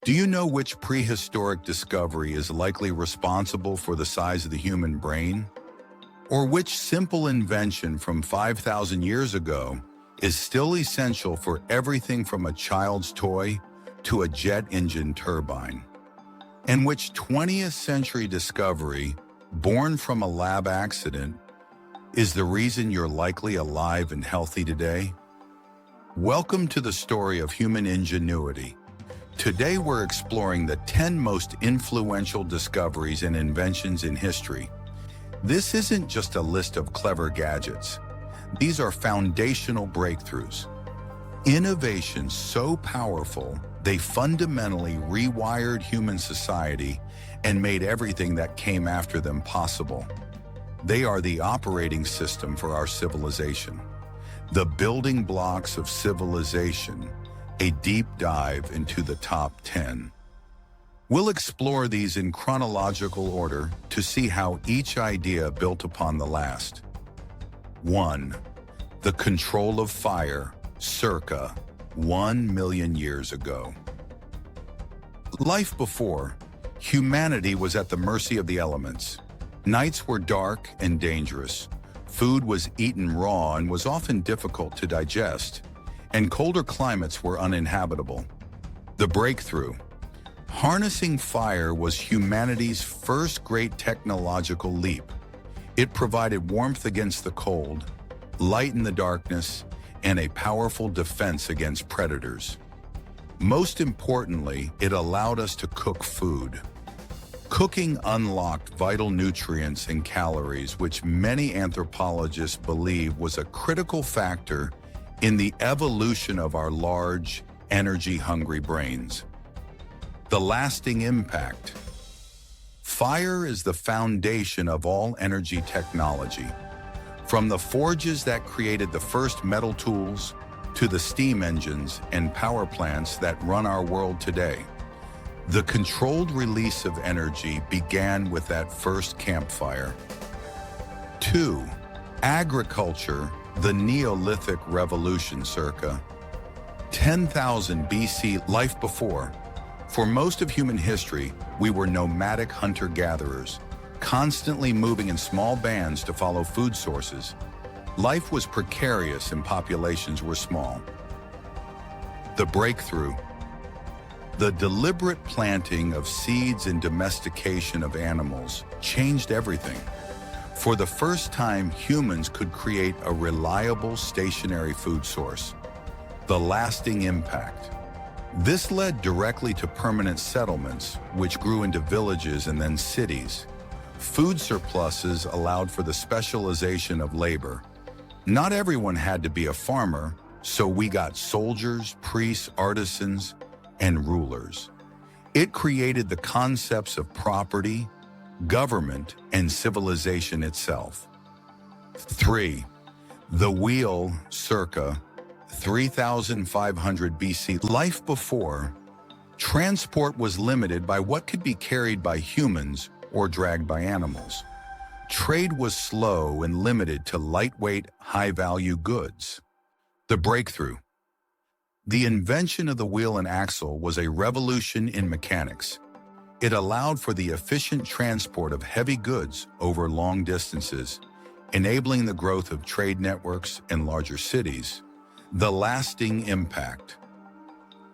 Do you know which prehistoric discovery is likely responsible for the size of the human brain? Or which simple invention from 5,000 years ago is still essential for everything from a child's toy to a jet engine turbine? And which 20th century discovery, born from a lab accident, is the reason you're likely alive and healthy today? Welcome to the story of human ingenuity. Today we're exploring the 10 most influential discoveries and inventions in history. This isn't just a list of clever gadgets. These are foundational breakthroughs. Innovations so powerful, they fundamentally rewired human society and made everything that came after them possible. They are the operating system for our civilization. The building blocks of civilization, a deep dive into the top 10. We'll explore these in chronological order to see how each idea built upon the last. 1. The control of fire, circa 1 million years ago. Life before, humanity was at the mercy of the elements. Nights were dark and dangerous. Food was eaten raw and was often difficult to digest, and colder climates were uninhabitable. The breakthrough. Harnessing fire was humanity's first great technological leap. It provided warmth against the cold, light in the darkness, and a powerful defense against predators. Most importantly, it allowed us to cook food. Cooking unlocked vital nutrients and calories, which many anthropologists believe was a critical factor in the evolution of our large, energy-hungry brains. The lasting impact. Fire is the foundation of all energy technology. From the forges that created the first metal tools to the steam engines and power plants that run our world today. The controlled release of energy began with that first campfire. 2. Agriculture, the Neolithic Revolution circa 10,000 BC. Life before. For most of human history, we were nomadic hunter-gatherers, constantly moving in small bands to follow food sources. Life was precarious and populations were small. The breakthrough. The deliberate planting of seeds and domestication of animals changed everything. For the first time, humans could create a reliable, stationary food source. The lasting impact. This led directly to permanent settlements, which grew into villages and then cities. Food surpluses allowed for the specialization of labor. Not everyone had to be a farmer, so we got soldiers, priests, artisans, and rulers. It created the concepts of property, government, and civilization itself. 3. The wheel, circa 3,500 BC. Life before, transport was limited by what could be carried by humans or dragged by animals. Trade was slow and limited to lightweight, high-value goods. The breakthrough. The invention of the wheel and axle was a revolution in mechanics. It allowed for the efficient transport of heavy goods over long distances, enabling the growth of trade networks and larger cities. The lasting impact.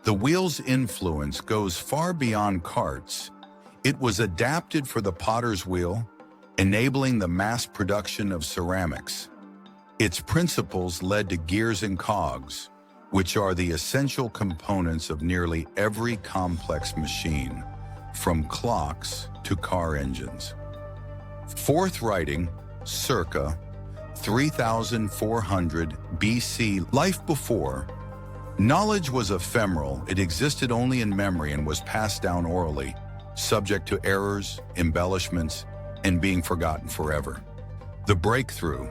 The wheel's influence goes far beyond carts. It was adapted for the potter's wheel, enabling the mass production of ceramics. Its principles led to gears and cogs, which are the essential components of nearly every complex machine, from clocks to car engines. Forthrighting, circa 3,400 BC. Life before, knowledge was ephemeral. It existed only in memory and was passed down orally, subject to errors, embellishments, and being forgotten forever. The breakthrough.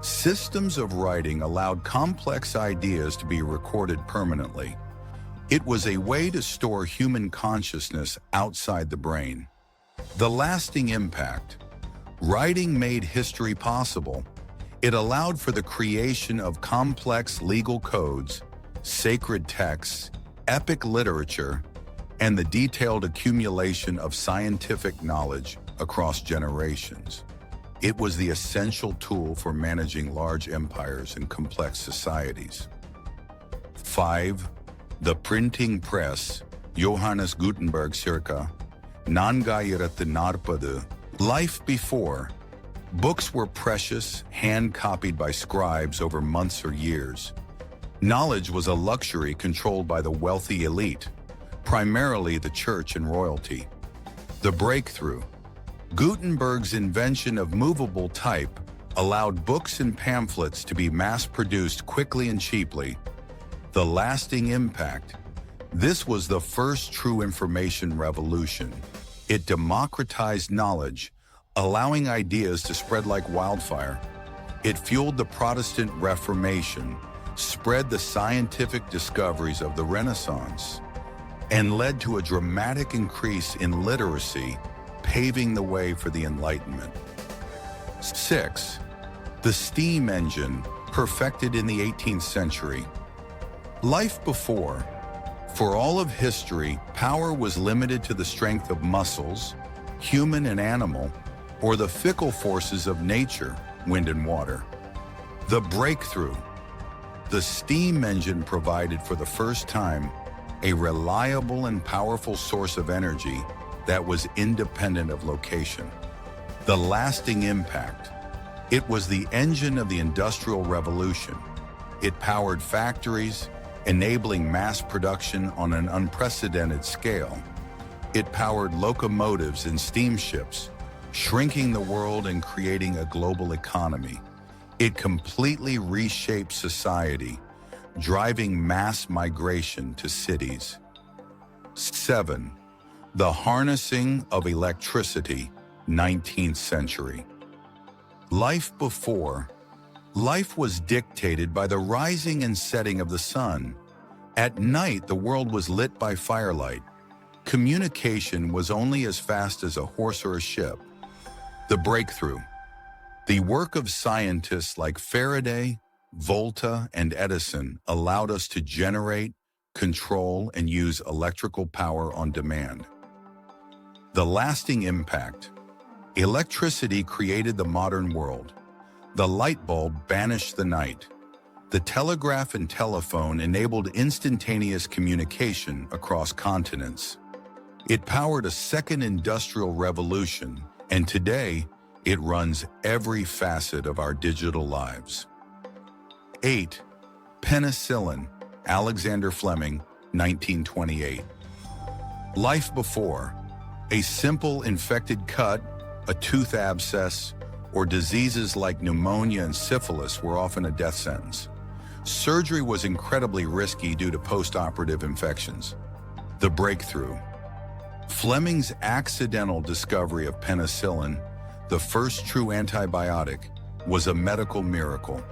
Systems of writing allowed complex ideas to be recorded permanently. It was a way to store human consciousness outside the brain. The lasting impact. Writing made history possible. It allowed for the creation of complex legal codes, sacred texts, epic literature, and the detailed accumulation of scientific knowledge across generations. It was the essential tool for managing large empires and complex societies. 5. The printing press, Johannes Gutenberg circa 940. Life before. Books were precious, hand-copied by scribes over months or years. Knowledge was a luxury controlled by the wealthy elite, primarily the church and royalty. The breakthrough. Gutenberg's invention of movable type allowed books and pamphlets to be mass-produced quickly and cheaply. The lasting impact. This was the first true information revolution. It democratized knowledge, allowing ideas to spread like wildfire. It fueled the Protestant Reformation, spread the scientific discoveries of the Renaissance, and led to a dramatic increase in literacy, paving the way for the Enlightenment. 6. The steam engine, perfected in the 18th century. Life before. For all of history, power was limited to the strength of muscles, human and animal, or the fickle forces of nature, wind and water. The breakthrough. The steam engine provided for the first time a reliable and powerful source of energy that was independent of location. The lasting impact. It was the engine of the Industrial Revolution. It powered factories, enabling mass production on an unprecedented scale. It powered locomotives and steamships, shrinking the world and creating a global economy. It completely reshaped society, driving mass migration to cities. 7. The harnessing of electricity, 19th century. Life before. Life was dictated by the rising and setting of the sun. At night, the world was lit by firelight. Communication was only as fast as a horse or a ship. The breakthrough. The work of scientists like Faraday, Volta, and Edison allowed us to generate, control, and use electrical power on demand. The lasting impact. Electricity created the modern world. The light bulb banished the night. The telegraph and telephone enabled instantaneous communication across continents. It powered a second industrial revolution, and today, it runs every facet of our digital lives. 8. Penicillin, Alexander Fleming, 1928. Life before. A simple infected cut, a tooth abscess, or diseases like pneumonia and syphilis were often a death sentence. Surgery was incredibly risky due to post-operative infections. The breakthrough. Fleming's accidental discovery of penicillin, the first true antibiotic, was a medical miracle.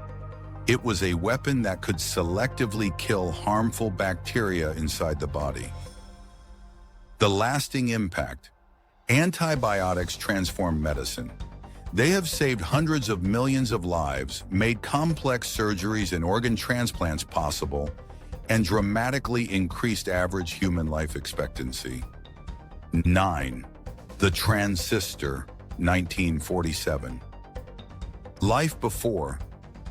It was a weapon that could selectively kill harmful bacteria inside the body. The lasting impact. Antibiotics transform medicine. They have saved hundreds of millions of lives, made complex surgeries and organ transplants possible, and dramatically increased average human life expectancy. 9. The transistor, 1947. Life before.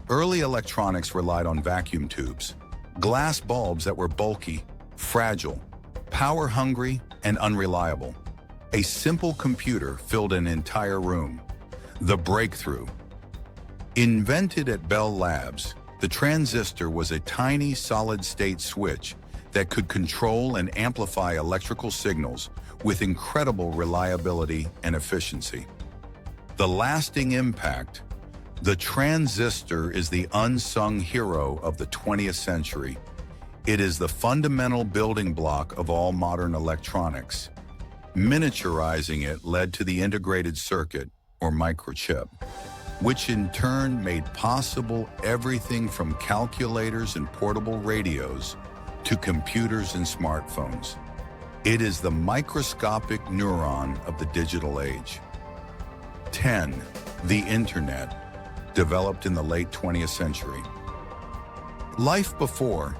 Early electronics relied on vacuum tubes, glass bulbs that were bulky, fragile, power-hungry, and unreliable. A simple computer filled an entire room. The breakthrough. Invented at Bell Labs, the transistor was a tiny solid-state switch that could control and amplify electrical signals with incredible reliability and efficiency. The lasting impact. The transistor is the unsung hero of the 20th century. It is the fundamental building block of all modern electronics. Miniaturizing it led to the integrated circuit, or microchip, which in turn made possible everything from calculators and portable radios to computers and smartphones. It is the microscopic neuron of the digital age. 10. The Internet, developed in the late 20th century. Life before.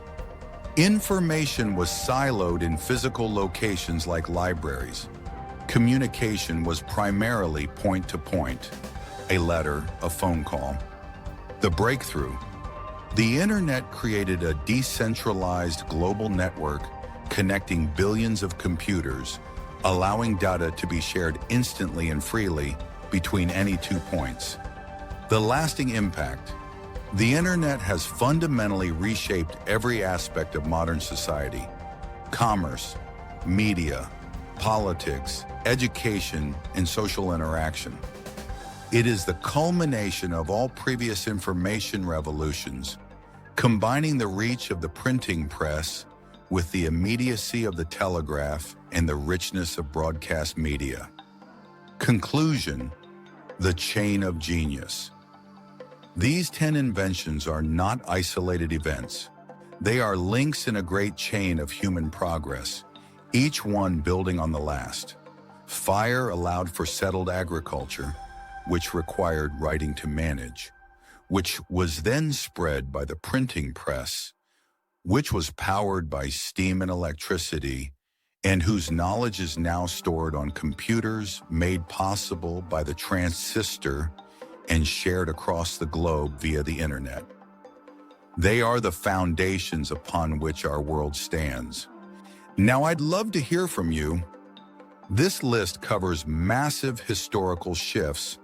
Information was siloed in physical locations like libraries. Communication was primarily point-to-point, a letter, a phone call. The breakthrough. The internet created a decentralized global network connecting billions of computers, allowing data to be shared instantly and freely between any 2 points. The lasting impact. The internet has fundamentally reshaped every aspect of modern society: commerce, media, politics, education, and social interaction. It is the culmination of all previous information revolutions, combining the reach of the printing press with the immediacy of the telegraph and the richness of broadcast media. Conclusion: the chain of genius. These 10 inventions are not isolated events. They are links in a great chain of human progress, each one building on the last. Fire allowed for settled agriculture, which required writing to manage, which was then spread by the printing press, which was powered by steam and electricity, and whose knowledge is now stored on computers made possible by the transistor and shared across the globe via the internet. They are the foundations upon which our world stands. Now, I'd love to hear from you. This list covers massive historical shifts,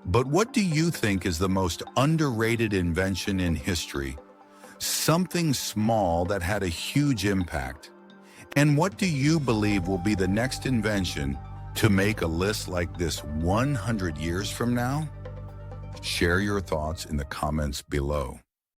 but what do you think is the most underrated invention in history? Something small that had a huge impact. And what do you believe will be the next invention to make a list like this 100 years from now? Share your thoughts in the comments below.